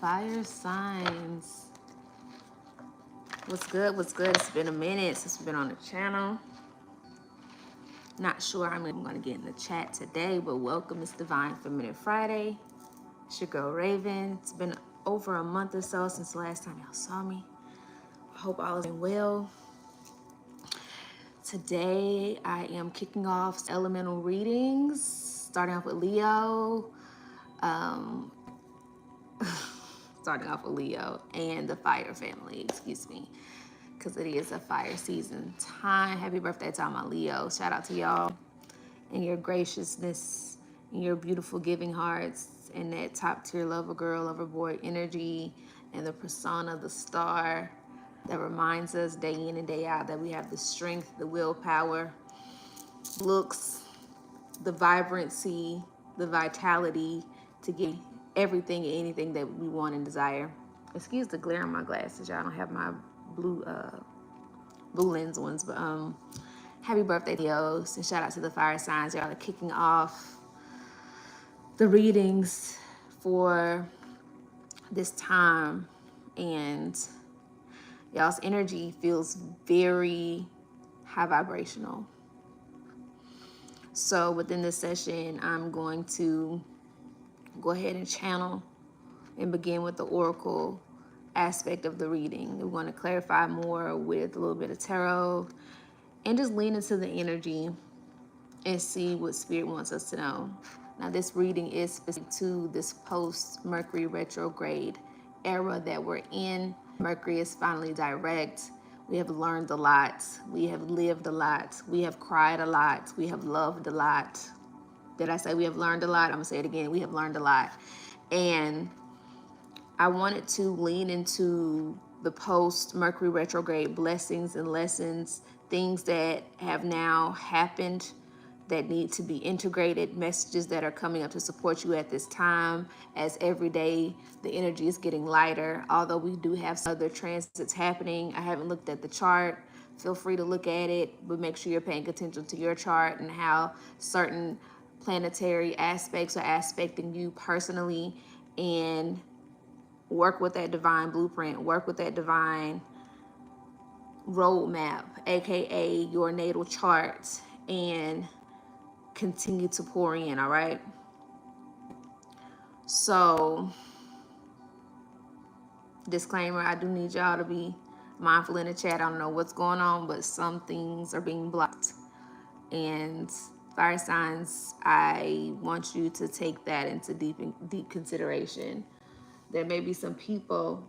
Fire signs. What's good? What's good? It's been a minute since we've been on the channel. Not sure I'm going to get in the chat today, but welcome. It's Divine Feminine Friday. It's your girl Raven. It's been over a month or so since the last time y'all saw me. I hope all is well. Today I am kicking off elemental readings, starting off with Leo. Starting off with Leo and the fire family, excuse me, because it is a fire season time. Happy birthday to all my Leo. Shout out to y'all and your graciousness and your beautiful giving hearts and that top tier lover girl, lover boy energy and the persona, the star that reminds us day in and day out that we have the strength, the willpower, looks, the vibrancy, the vitality to get everything and anything that we want and desire. Excuse the glare on my glasses, y'all. I don't have my blue lens ones, but happy birthday, Leos, and shout out to the fire signs. Y'all are kicking off the readings for this time, and y'all's energy feels very high vibrational. So within this session, I'm going to go ahead and channel and begin with the oracle aspect of the reading. We're going to clarify more with a little bit of tarot and just lean into the energy and see what spirit wants us to know. Now, this reading is specific to this post-Mercury retrograde era that we're in. Mercury is finally direct. We have learned a lot. We have lived a lot. We have cried a lot. We have loved a lot. Did I say we have learned a lot? I'm going to say it again. We have learned a lot. And I wanted to lean into the post-Mercury retrograde blessings and lessons, things that have now happened that need to be integrated, messages that are coming up to support you at this time, as every day the energy is getting lighter. Although we do have some other transits happening. I haven't looked at the chart. Feel free to look at it, but make sure you're paying attention to your chart and how certain planetary aspects are aspecting you personally, and work with that divine blueprint, work with that divine roadmap, aka your natal chart, and continue to pour in. All right, so disclaimer, I do need y'all to be mindful in the chat. I don't know what's going on, but some things are being blocked, and fire signs, I want you to take that into deep consideration. There may be some people,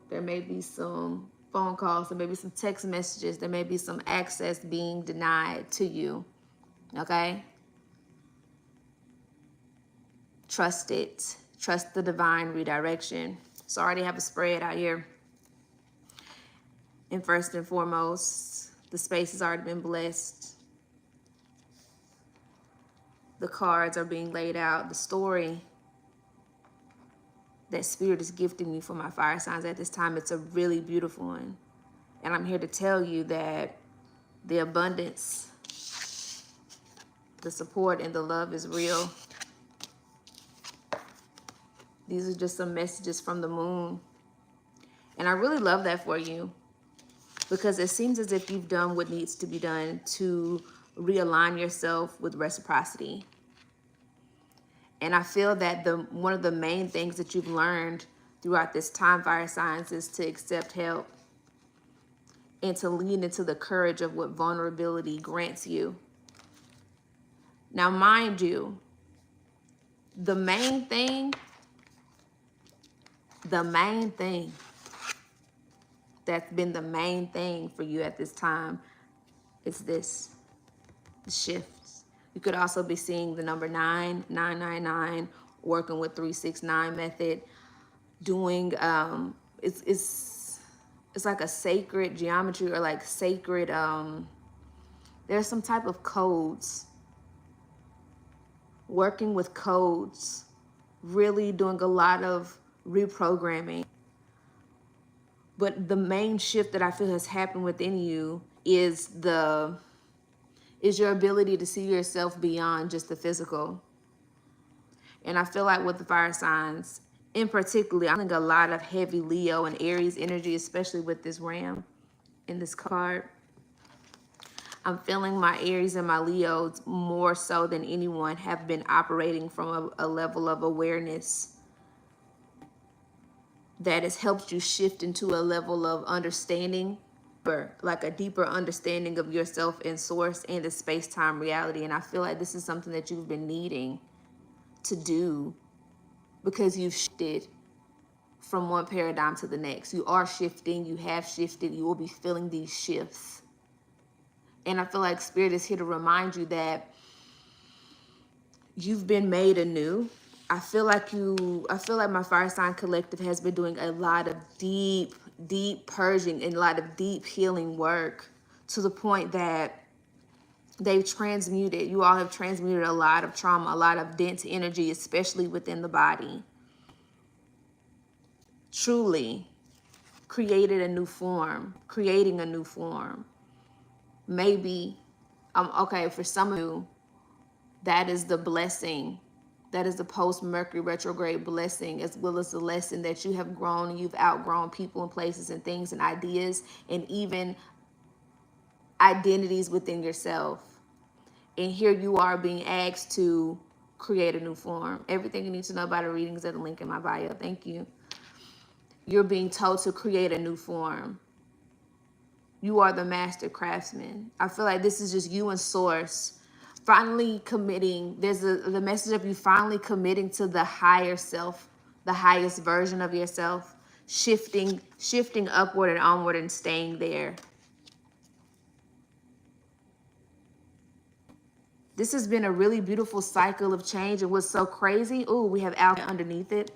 there may be some phone calls, there may be some text messages, there may be some access being denied to you, okay? Trust it. Trust the divine redirection. So I already have a spread out here. And first and foremost, the space has already been blessed. The cards are being laid out. The story that spirit is gifting me for my fire signs at this time, it's a really beautiful one. And I'm here to tell you that the abundance, the support, and the love is real. These are just some messages from the moon. And I really love that for you, because it seems as if you've done what needs to be done to realign yourself with reciprocity. And I feel that one of the main things that you've learned throughout this time, fire signs, is to accept help and to lean into the courage of what vulnerability grants you. Now, mind you, the main thing that's been the main thing for you at this time is this, the shifts. You could also be seeing the number 999, working with 369 method, doing it's like a sacred geometry, or like sacred there's some type of codes, working with codes, really doing a lot of reprogramming. But the main shift that I feel has happened within you is your ability to see yourself beyond just the physical. And I feel like with the fire signs, in particular, I'm feeling a lot of heavy Leo and Aries energy, especially with this ram in this card. I'm feeling my Aries and my Leos more so than anyone have been operating from a level of awareness that has helped you shift into a level of understanding, or like a deeper understanding of yourself and source and the space-time reality. And I feel like this is something that you've been needing to do because you've shifted from one paradigm to the next. You are shifting, you have shifted, you will be feeling these shifts. And I feel like Spirit is here to remind you that you've been made anew. I feel like my Fire Sign Collective has been doing a lot of deep purging and a lot of deep healing work, to the point that you all have transmuted a lot of trauma, a lot of dense energy, especially within the body. Truly creating a new form. Maybe, okay, for some of you, that is the blessing. That is the post-Mercury retrograde blessing, as well as the lesson that you have grown and you've outgrown people and places and things and ideas and even identities within yourself. And here you are being asked to create a new form. Everything you need to know about a reading is at the link in my bio. Thank you. You're being told to create a new form. You are the master craftsman. I feel like this is just you and Source finally committing. There's the message of you finally committing to the higher self, the highest version of yourself, shifting upward and onward and staying there. This has been a really beautiful cycle of change. And what's so crazy, ooh, we have alchemy underneath it.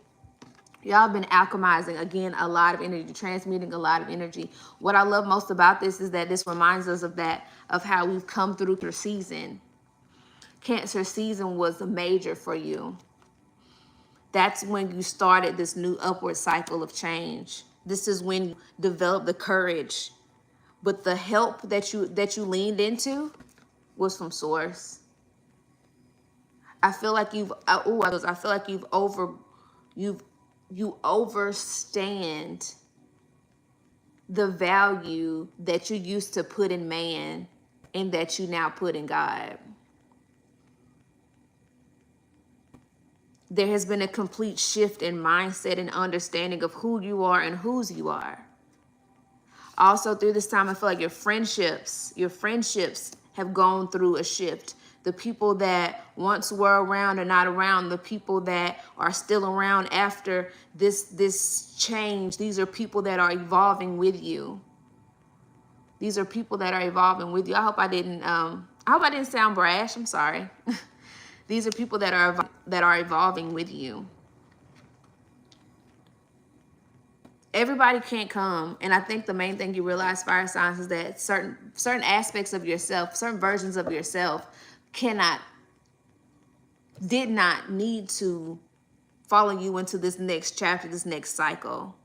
Y'all been alchemizing, again, a lot of energy, transmuting a lot of energy. What I love most about this is that this reminds us of how we've come through the season. Cancer season was a major for you. That's when you started this new upward cycle of change. This is when you developed the courage. But the help that you leaned into was from Source. I feel like you overstand the value that you used to put in man and that you now put in God. There has been a complete shift in mindset and understanding of who you are and whose you are. Also, through this time, I feel like your friendships have gone through a shift. The people that once were around are not around. The people that are still around after this change, these are people that are evolving with you. These are people that are evolving with you. I hope I didn't sound brash. I'm sorry. These are people that are evolving with you. Everybody can't come, and I think the main thing you realize, fire signs, is that certain aspects of yourself, certain versions of yourself did not need to follow you into this next chapter, this next cycle.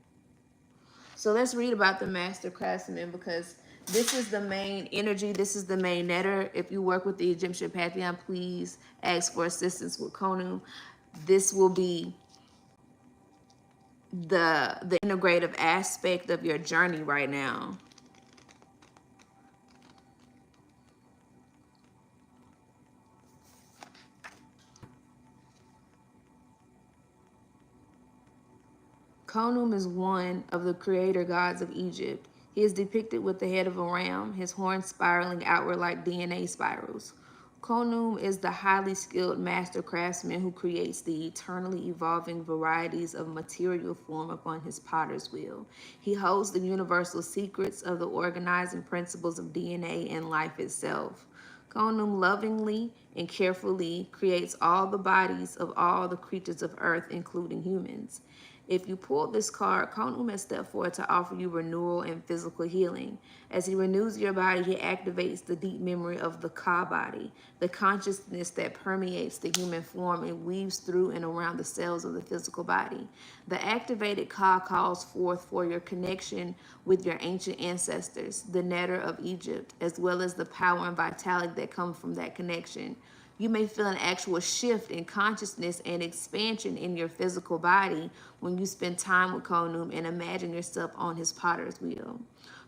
So let's read about the master craftsman, because this is the main energy, this is the main netter. If you work with the Egyptian pantheon, please ask for assistance with Khonu. This will be the integrative aspect of your journey right now. Khonum is one of the creator gods of Egypt. He is depicted with the head of a ram, his horns spiraling outward like DNA spirals. Khonum is the highly skilled master craftsman who creates the eternally evolving varieties of material form upon his potter's wheel. He holds the universal secrets of the organizing principles of DNA and life itself. Khonum lovingly and carefully creates all the bodies of all the creatures of earth, including humans. If you pull this card, Khonum has stepped forward to offer you renewal and physical healing. As he renews your body, he activates the deep memory of the Ka body, the consciousness that permeates the human form and weaves through and around the cells of the physical body. The activated Ka calls forth for your connection with your ancient ancestors, the Netter of Egypt, as well as the power and vitality that come from that connection. You may feel an actual shift in consciousness and expansion in your physical body when you spend time with Konum and imagine yourself on his potter's wheel.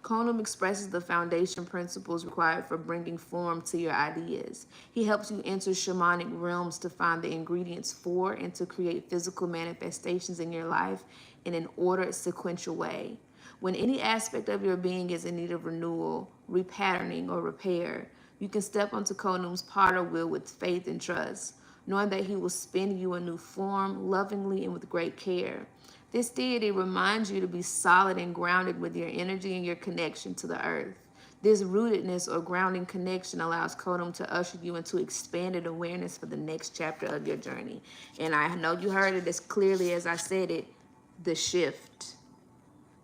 Konum expresses the foundation principles required for bringing form to your ideas. He helps you enter shamanic realms to find the ingredients for and to create physical manifestations in your life in an ordered, sequential way. When any aspect of your being is in need of renewal, repatterning, or repair, you can step onto Konum's potter wheel with faith and trust, knowing that he will spin you a new form, lovingly and with great care. This deity reminds you to be solid and grounded with your energy and your connection to the earth. This rootedness or grounding connection allows Konum to usher you into expanded awareness for the next chapter of your journey. And I know you heard it as clearly as I said it, the shift.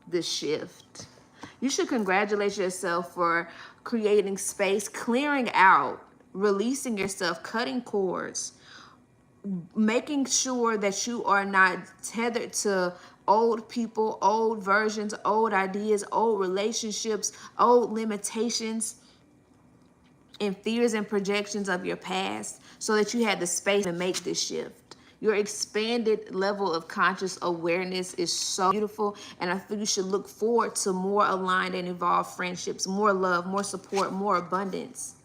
The shift. You should congratulate yourself for creating space, clearing out, releasing yourself, cutting cords, making sure that you are not tethered to old people, old versions, old ideas, old relationships, old limitations and fears and projections of your past, so that you had the space to make this shift. Your expanded level of conscious awareness is so beautiful, and I feel you should look forward to more aligned and evolved friendships, more love, more support, more abundance,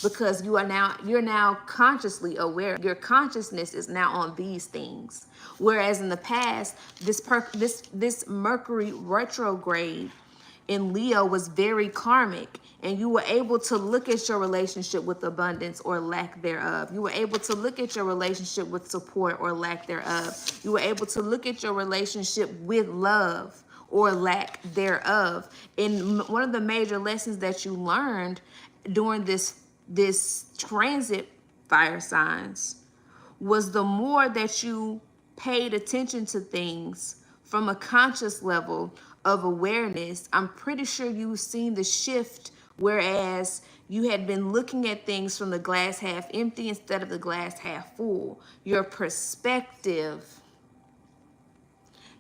because you're now consciously aware. Your consciousness is now on these things, whereas in the past, this Mercury retrograde in Leo was very karmic, and you were able to look at your relationship with abundance or lack thereof. You were able to look at your relationship with support or lack thereof. You were able to look at your relationship with love or lack thereof. And one of the major lessons that you learned during this transit, fire signs, was the more that you paid attention to things from a conscious level of awareness, I'm pretty sure you've seen the shift, whereas you had been looking at things from the glass half empty instead of the glass half full. Your perspective,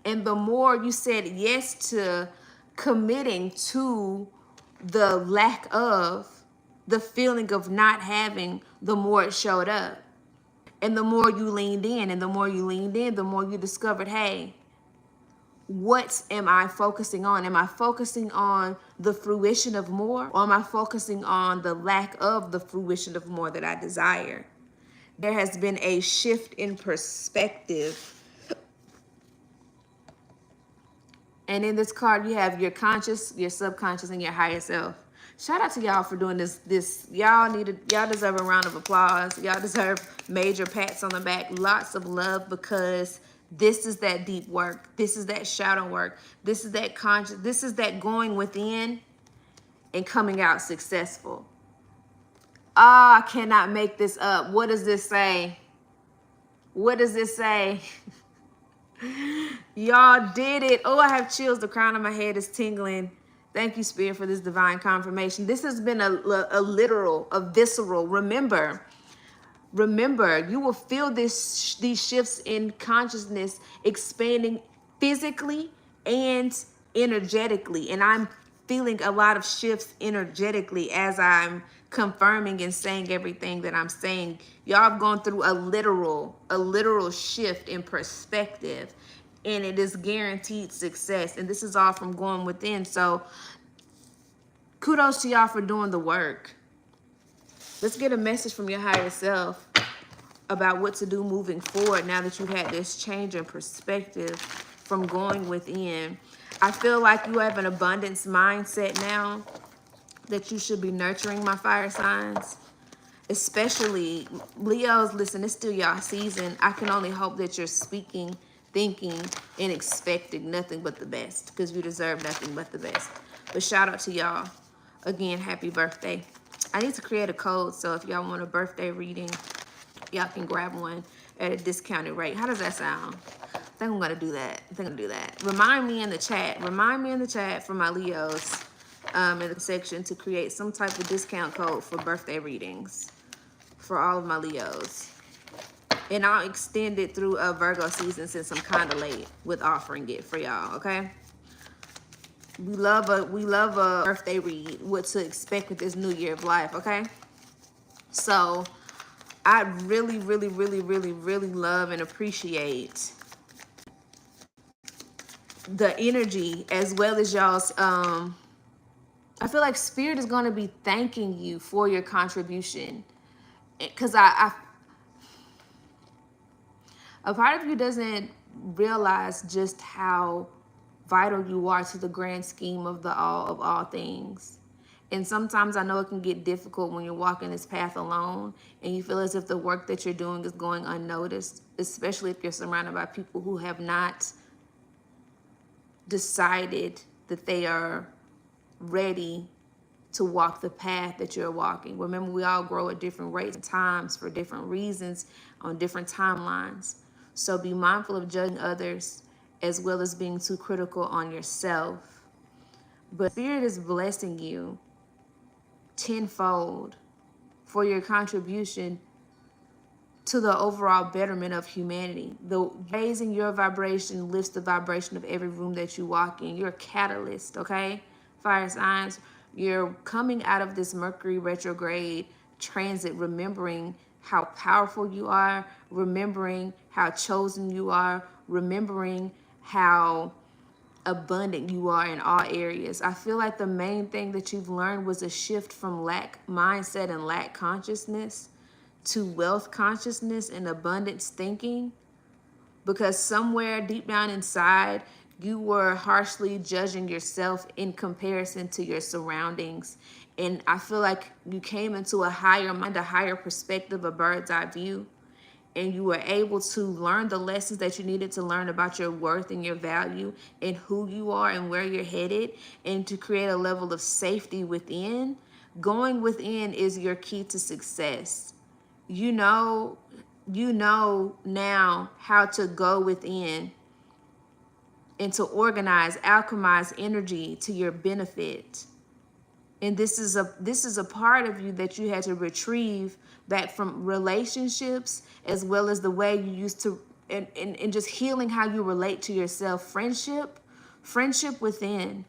and the more you said yes to committing to the lack of, the feeling of not having, the more it showed up. And the more you leaned in, and the more you leaned in, the more you discovered, hey, what am I focusing on? Am I focusing on the fruition of more, or am I focusing on the lack of the fruition of more that I desire? There has been a shift in perspective. And in this card, you have your conscious, your subconscious, and your higher self. Shout out to y'all for doing this. Y'all deserve a round of applause. Y'all deserve major pats on the back. Lots of love, because this is that deep work. This is that shadow work. This is that conscious. This is that going within and coming out successful. I cannot make this up. What does this say? What does this say? Y'all did it. Oh, I have chills. The crown of my head is tingling. Thank you, Spirit, for this divine confirmation. This has been a literal, a visceral. Remember, you will feel these shifts in consciousness expanding physically and energetically. And I'm feeling a lot of shifts energetically as I'm confirming and saying everything that I'm saying. Y'all have gone through a literal shift in perspective, and it is guaranteed success. And this is all from going within. So kudos to y'all for doing the work. Let's get a message from your higher self about what to do moving forward now that you've had this change in perspective from going within. I feel like you have an abundance mindset now, that you should be nurturing, my fire signs. Especially Leos, listen, it's still y'all season. I can only hope that you're speaking, thinking, and expecting nothing but the best, because you deserve nothing but the best. But shout out to y'all. Again, happy birthday. I need to create a code, so if y'all want a birthday reading, y'all can grab one at a discounted rate. How does that sound? I think I'm gonna do that. Remind me in the chat for my Leos in the section to create some type of discount code for birthday readings for all of my Leos. And I'll extend it through a Virgo season, since I'm kind of late with offering it for y'all, okay? We love a birthday read, what to expect with this new year of life, okay? So I really, really, really, really, really love and appreciate the energy as well as y'all's. I feel like Spirit is going to be thanking you for your contribution, because a part of you doesn't realize just how vital you are to the grand scheme of all things. And sometimes I know it can get difficult when you're walking this path alone and you feel as if the work that you're doing is going unnoticed, especially if you're surrounded by people who have not decided that they are ready to walk the path that you're walking. Remember, we all grow at different rates and times for different reasons on different timelines. So be mindful of judging others as well as being too critical on yourself. But Spirit is blessing you tenfold for your contribution to the overall betterment of humanity. The raising your vibration lifts the vibration of every room that you walk in. You're a catalyst, okay? Fire signs, you're coming out of this Mercury retrograde transit, remembering how powerful you are, remembering how chosen you are, remembering how abundant you are in all areas. I feel like the main thing that you've learned was a shift from lack mindset and lack consciousness to wealth consciousness and abundance thinking, because somewhere deep down inside you were harshly judging yourself in comparison to your surroundings. And I feel like you came into a higher mind, a higher perspective, a bird's eye view, and you were able to learn the lessons that you needed to learn about your worth and your value and who you are and where you're headed, and to create a level of safety within. Going within is your key to success. You know now how to go within and to organize, alchemize energy to your benefit. And this is a part of you that you had to retrieve back from relationships, as well as the way you used to, and just healing how you relate to yourself. Friendship within.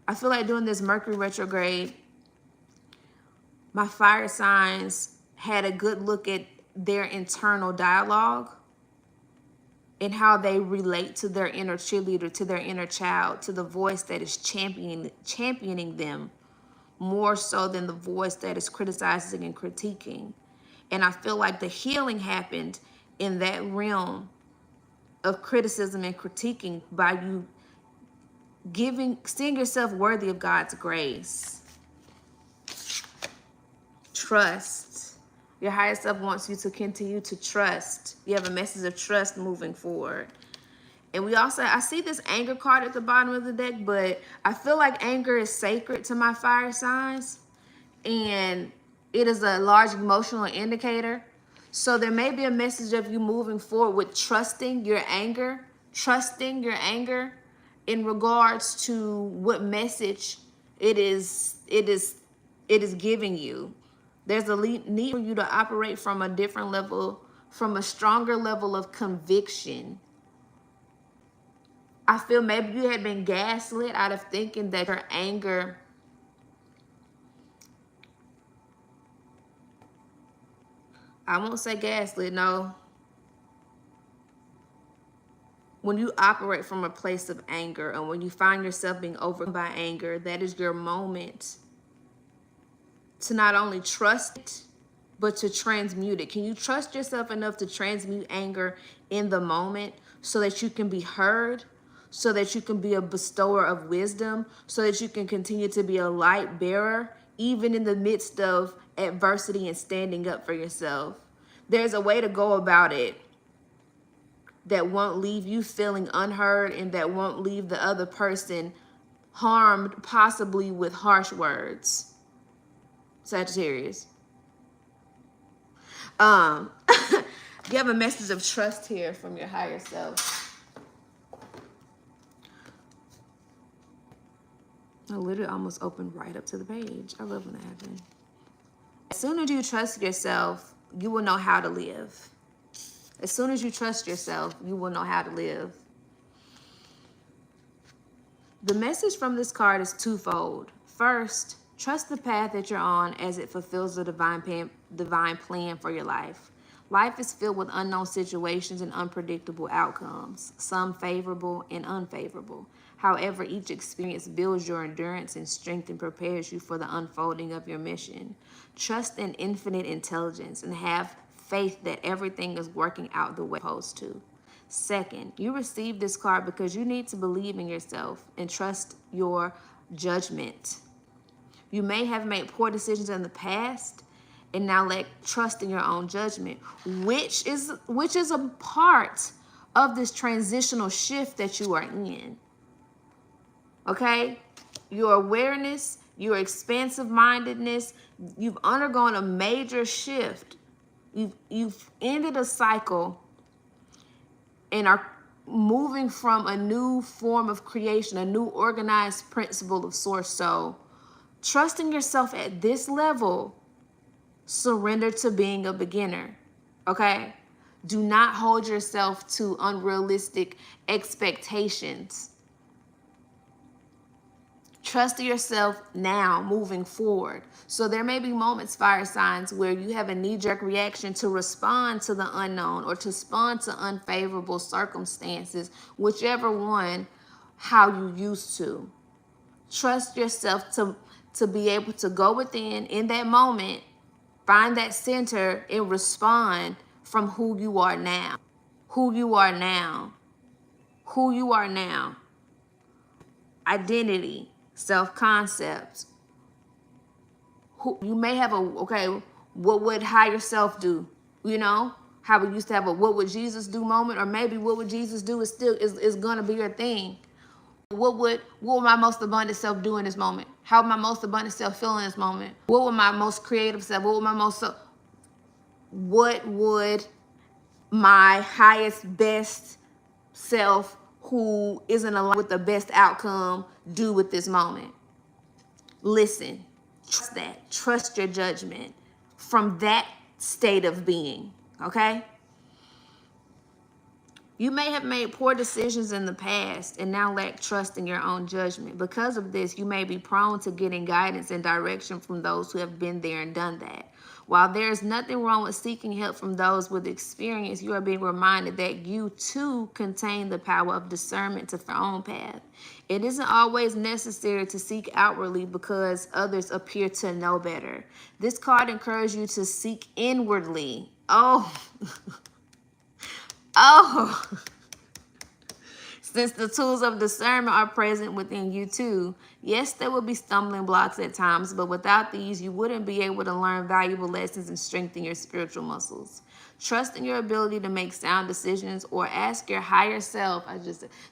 I feel like during this Mercury retrograde, my fire signs had a good look at their internal dialogue and how they relate to their inner cheerleader, to their inner child, to the voice that is championing them more so than the voice that is criticizing and critiquing. And I feel like the healing happened in that realm of criticism and critiquing by you seeing yourself worthy of God's grace. Trust. Your higher self wants you to continue to trust. You have a message of trust moving forward. And we also, I see this anger card at the bottom of the deck, but I feel like anger is sacred to my fire signs. And it is a large emotional indicator. So there may be a message of you moving forward with trusting your anger in regards to what message it is giving you. There's a need for you to operate from a different level, from a stronger level of conviction. I feel maybe you had been gaslit out of thinking that your anger I won't say gaslit, no. When you operate from a place of anger and when you find yourself being overcome by anger, that is your moment to not only trust it, but to transmute it. Can you trust yourself enough to transmute anger in the moment so that you can be heard, so that you can be a bestower of wisdom, so that you can continue to be a light bearer, even in the midst of adversity and standing up for yourself? There's a way to go about it that won't leave you feeling unheard and that won't leave the other person harmed, possibly with harsh words. Sagittarius. You have a message of trust here from your higher self. I literally almost opened right up to the page. I love when that happens. As soon as you trust yourself, you will know how to live. As soon as you trust yourself, you will know how to live. The message from this card is twofold. First, trust the path that you're on as it fulfills the divine plan for your life. Life is filled with unknown situations and unpredictable outcomes, some favorable and unfavorable. However, each experience builds your endurance and strength and prepares you for the unfolding of your mission. Trust in infinite intelligence and have faith that everything is working out the way it's supposed to. Second, you receive this card because you need to believe in yourself and trust your judgment. You may have made poor decisions in the past and now lack trust in your own judgment, which is a part of this transitional shift that you are in. Okay? Your awareness, your expansive mindedness, you've undergone a major shift. You've ended a cycle and are moving from a new form of creation, a new organized principle of source. So trusting yourself at this level, surrender to being a beginner, okay? Do not hold yourself to unrealistic expectations. Trust yourself now, moving forward. So there may be moments, fire signs, where you have a knee-jerk reaction to respond to the unknown or to respond to unfavorable circumstances, whichever one, how you used to. Trust yourself to be able to go within in that moment, find that center, and respond from who you are now. Who you are now. Who you are now. Identity, self-concept. Who you may have what would higher self do? You know, how we used to have a what would Jesus do moment, or maybe what would Jesus do is gonna be your thing. What would my most abundant self do in this moment? How would my most abundant self feel in this moment? What would my most creative self? What would my highest, best self, who isn't aligned with the best outcome, do with this moment? Listen, trust that. Trust your judgment from that state of being, okay? You may have made poor decisions in the past and now lack trust in your own judgment. Because of this, you may be prone to getting guidance and direction from those who have been there and done that. While there is nothing wrong with seeking help from those with experience, you are being reminded that you too contain the power of discernment to your own path. It isn't always necessary to seek outwardly because others appear to know better. This card encourages you to seek inwardly. Oh, oh. Since the tools of discernment are present within you too, yes, there will be stumbling blocks at times, but without these, you wouldn't be able to learn valuable lessons and strengthen your spiritual muscles. Trust in your ability to make sound decisions, or ask your higher self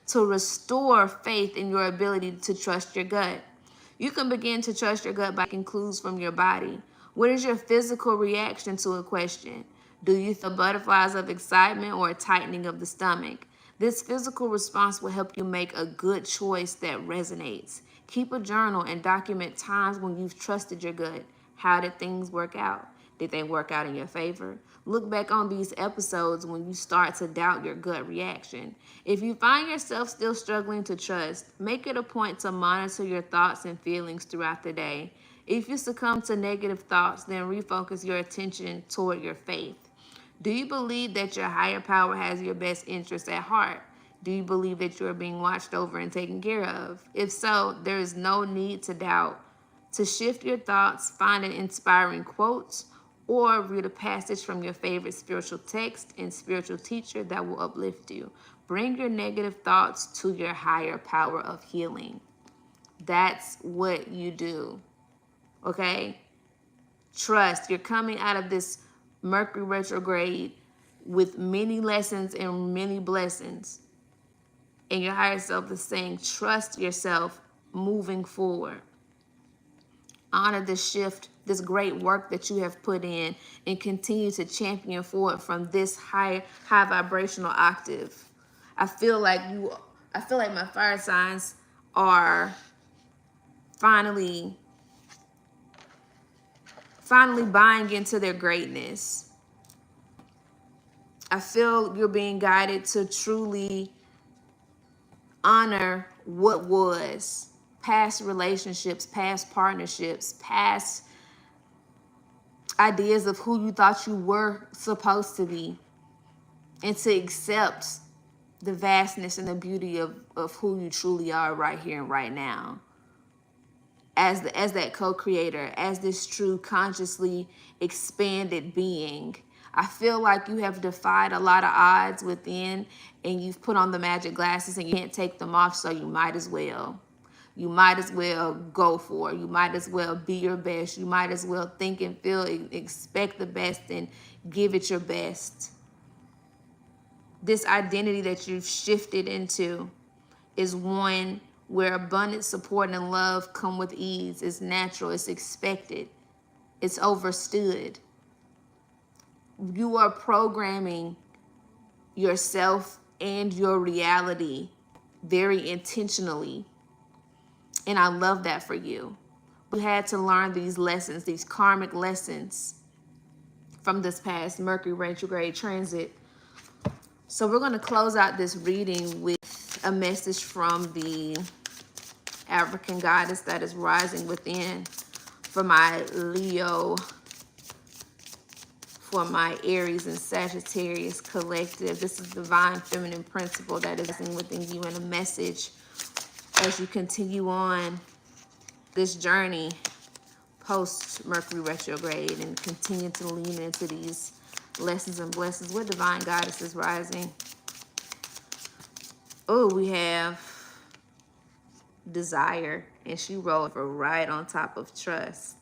to restore faith in your ability to trust your gut. You can begin to trust your gut by taking clues from your body. What is your physical reaction to a question? Do you feel butterflies of excitement or a tightening of the stomach? This physical response will help you make a good choice that resonates. Keep a journal and document times when you've trusted your gut. How did things work out? Did they work out in your favor? Look back on these episodes when you start to doubt your gut reaction. If you find yourself still struggling to trust, make it a point to monitor your thoughts and feelings throughout the day. If you succumb to negative thoughts, then refocus your attention toward your faith. Do you believe that your higher power has your best interests at heart? Do you believe that you are being watched over and taken care of? If so, there is no need to doubt. To shift your thoughts, find an inspiring quote or read a passage from your favorite spiritual text and spiritual teacher that will uplift you. Bring your negative thoughts to your higher power of healing. That's what you do, okay? Trust. You're coming out of this Mercury retrograde with many lessons and many blessings. And your higher self is saying, trust yourself moving forward. Honor the shift, this great work that you have put in, and continue to champion forward from this high vibrational octave. I feel like my fire signs are finally buying into their greatness. I feel you're being guided to truly honor what was. Past relationships, past partnerships, past ideas of who you thought you were supposed to be, and to accept the vastness and the beauty of who you truly are right here and right now. As that co-creator, as this true consciously expanded being. I feel like you have defied a lot of odds within, and you've put on the magic glasses and you can't take them off, so you might as well. You might as well go for it. You might as well be your best. You might as well think and feel, expect the best, and give it your best. This identity that you've shifted into is one where abundance, support, and love come with ease. It's natural. It's expected. It's overstood. You are programming yourself and your reality very intentionally. And I love that for you. We had to learn these lessons, these karmic lessons from this past Mercury retrograde transit. So we're going to close out this reading with a message from the African goddess that is rising within for my Leo, for my Aries and Sagittarius collective. This is divine feminine principle that is within you, and a message as you continue on this journey post Mercury retrograde and continue to lean into these lessons and blessings with divine goddesses rising. Oh, we have desire, and she rolled for right on top of trust.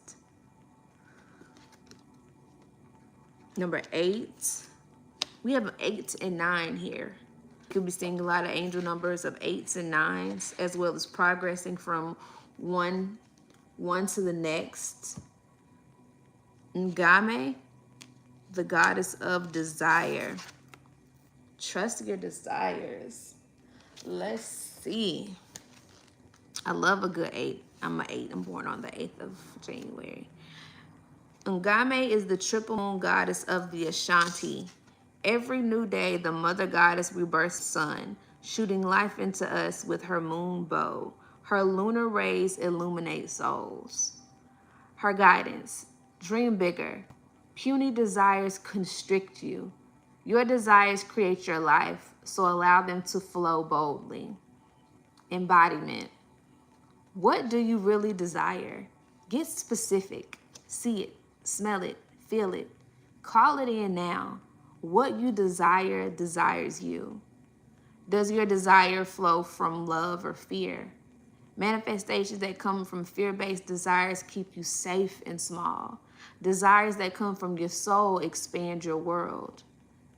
Number 8, we have 8 and 9 here. You could be seeing a lot of angel numbers of 8s and 9s, as well as progressing from one to the next. Ngame, the goddess of desire. Trust your desires. Let's see. I love a good 8. I'm an 8. I'm born on the 8th of January. Ngame is the triple moon goddess of the Ashanti. Every new day, the mother goddess rebirths sun, shooting life into us with her moon bow. Her lunar rays illuminate souls. Her guidance: dream bigger. Puny desires constrict you. Your desires create your life, so allow them to flow boldly. Embodiment: what do you really desire? Get specific. See it, smell it, feel it. Call it in now. What you desire desires you. Does your desire flow from love or fear? Manifestations that come from fear-based desires keep you safe and small. Desires that come from your soul expand your world.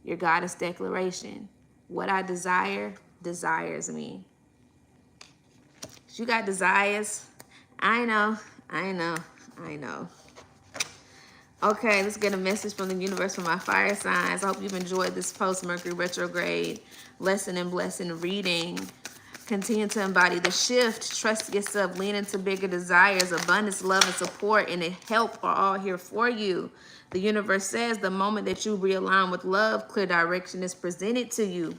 Your goddess declaration: what I desire desires me. You got desires. I know. Okay, let's get a message from the universe for my fire signs. I hope you've enjoyed this post-Mercury retrograde lesson and blessing reading. Continue to embody the shift. Trust yourself. Lean into bigger desires. Abundance, love, and support, and help are all here for you. The universe says the moment that you realign with love, clear direction is presented to you.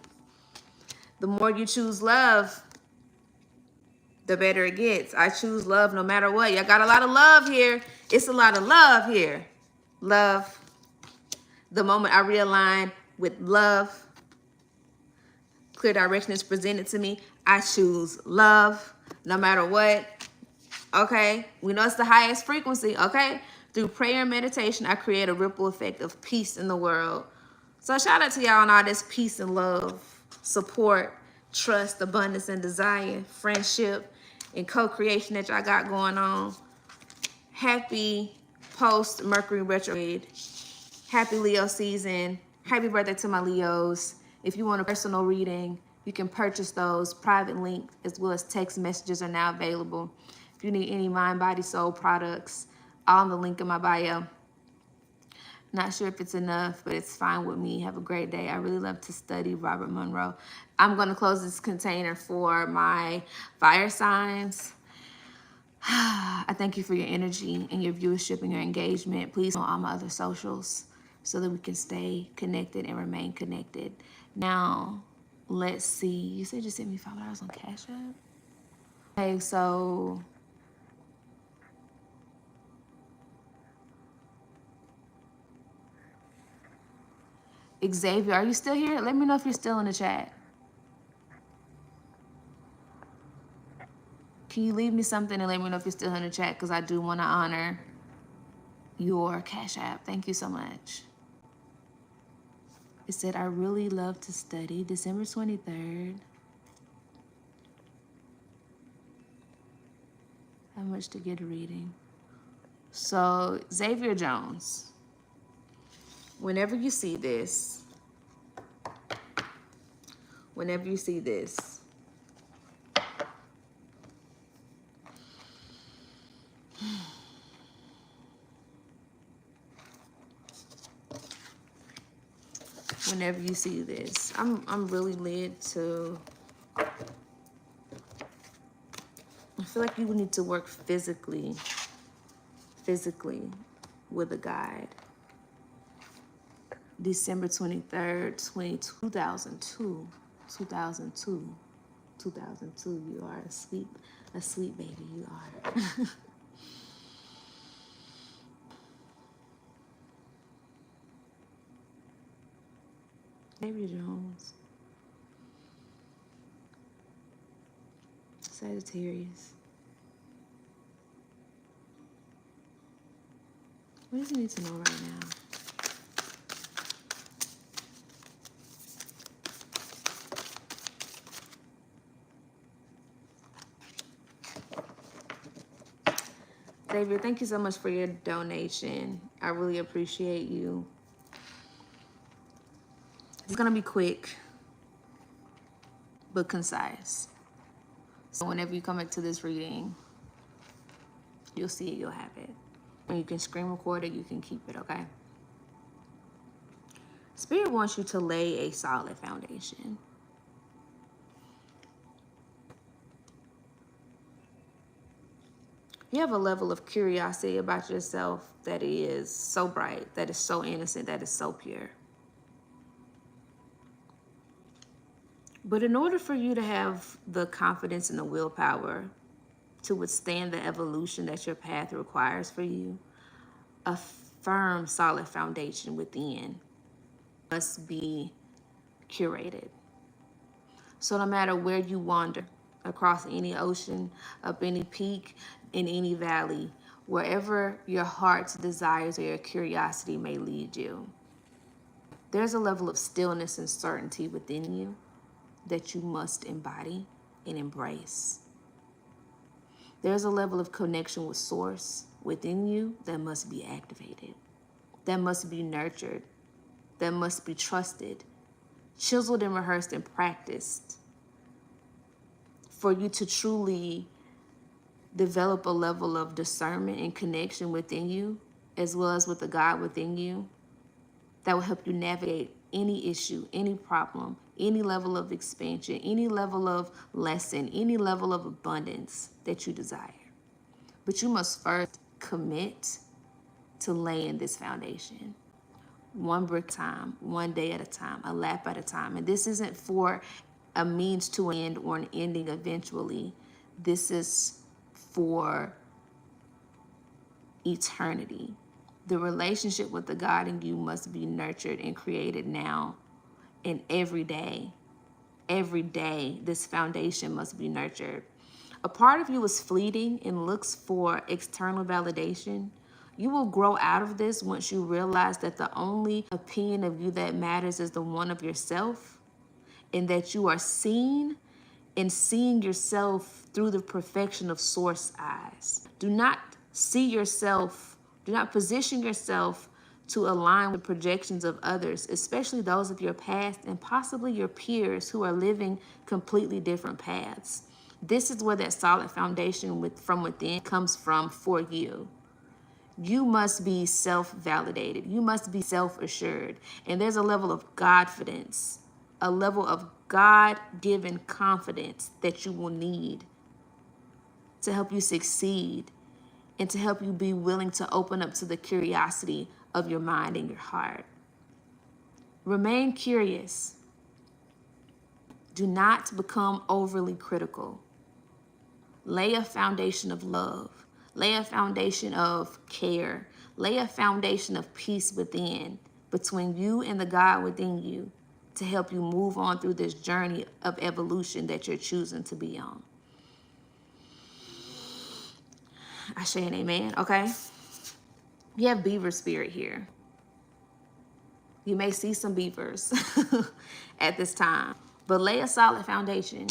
The more you choose love, the better it gets. I choose love no matter what. Y'all got a lot of love here. It's a lot of love here. Love. The moment I realign with love, clear direction is presented to me. I choose love no matter what. Okay? We know it's the highest frequency. Okay? Through prayer and meditation, I create a ripple effect of peace in the world. So shout out to y'all on all this peace and love, support, trust, abundance, and desire, friendship, and co-creation that y'all got going on. Happy post-Mercury retrograde. Happy Leo season. Happy birthday to my Leos. If you want a personal reading, you can purchase those. Private link as well as text messages are now available. If you need any mind, body, soul products, all on the link in my bio. Not sure if it's enough, but it's fine with me. Have a great day. I really love to study Robert Monroe. I'm going to close this container for my fire signs. I thank you for your energy and your viewership and your engagement. Please on all my other socials so that we can stay connected and remain connected. Now, let's see. You said you sent me $5 on Cash App? Okay, so Xavier, are you still here? Let me know if you're still in the chat. Can you leave me something and let me know if you're still in the chat? Because I do want to honor your Cash App. Thank you so much. It said, I really love to study. December 23rd. How much to get a reading? So, Xavier Jones, whenever you see this, whenever you see this, whenever you see this, I'm really led to, I feel like you need to work physically with a guide. December 23rd, 2002, 2002, you are a sweet baby, you are. Baby Jones. Sagittarius. What does he need to know right now? Xavier, thank you so much for your donation. I really appreciate you. It's gonna be quick, but concise. So whenever you come back to this reading, you'll see it, you'll have it. And you can screen record it, you can keep it, okay? Spirit wants you to lay a solid foundation. You have a level of curiosity about yourself that is so bright, that is so innocent, that is so pure. But in order for you to have the confidence and the willpower to withstand the evolution that your path requires for you, a firm, solid foundation within must be curated. So no matter where you wander, across any ocean, up any peak, in any valley, wherever your heart's desires or your curiosity may lead you, there's a level of stillness and certainty within you that you must embody and embrace. There's a level of connection with Source within you that must be activated, that must be nurtured, that must be trusted, chiseled and rehearsed and practiced for you to truly develop a level of discernment and connection within you, as well as with the God within you, that will help you navigate any issue, any problem, any level of expansion, any level of lesson, any level of abundance that you desire. But you must first commit to laying this foundation. One brick at a time, one day at a time, a lap at a time. And this isn't for a means to an end or an ending eventually. This is for eternity. The relationship with the God in you must be nurtured and created now and every day. Every day, this foundation must be nurtured. A part of you is fleeting and looks for external validation. You will grow out of this once you realize that the only opinion of you that matters is the one of yourself, and that you are seen and seeing yourself through the perfection of Source eyes. Do not see yourself, do not position yourself to align with projections of others, especially those of your past and possibly your peers who are living completely different paths. This is where that solid foundation from within comes from for you. You must be self-validated. You must be self-assured. And there's a level of Godfidence, a level of God-given confidence that you will need to help you succeed and to help you be willing to open up to the curiosity of your mind and your heart. Remain curious. Do not become overly critical. Lay a foundation of love. Lay a foundation of care. Lay a foundation of peace within. between you and the God within you to help you move on through this journey of evolution that you're choosing to be on. I say an amen, okay? You have beaver spirit here. You may see some beavers at this time, but lay a solid foundation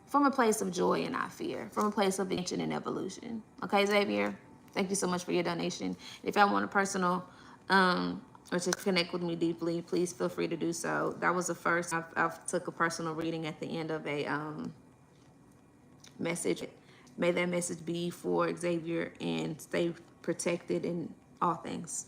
from a place of joy and not fear, from a place of ancient and evolution. Okay, Xavier? Thank you so much for your donation. If y'all want a personal or to connect with me deeply, please feel free to do so. That was the first. I've took a personal reading at the end of a message. May that message be for Xavier and stay protected in all things.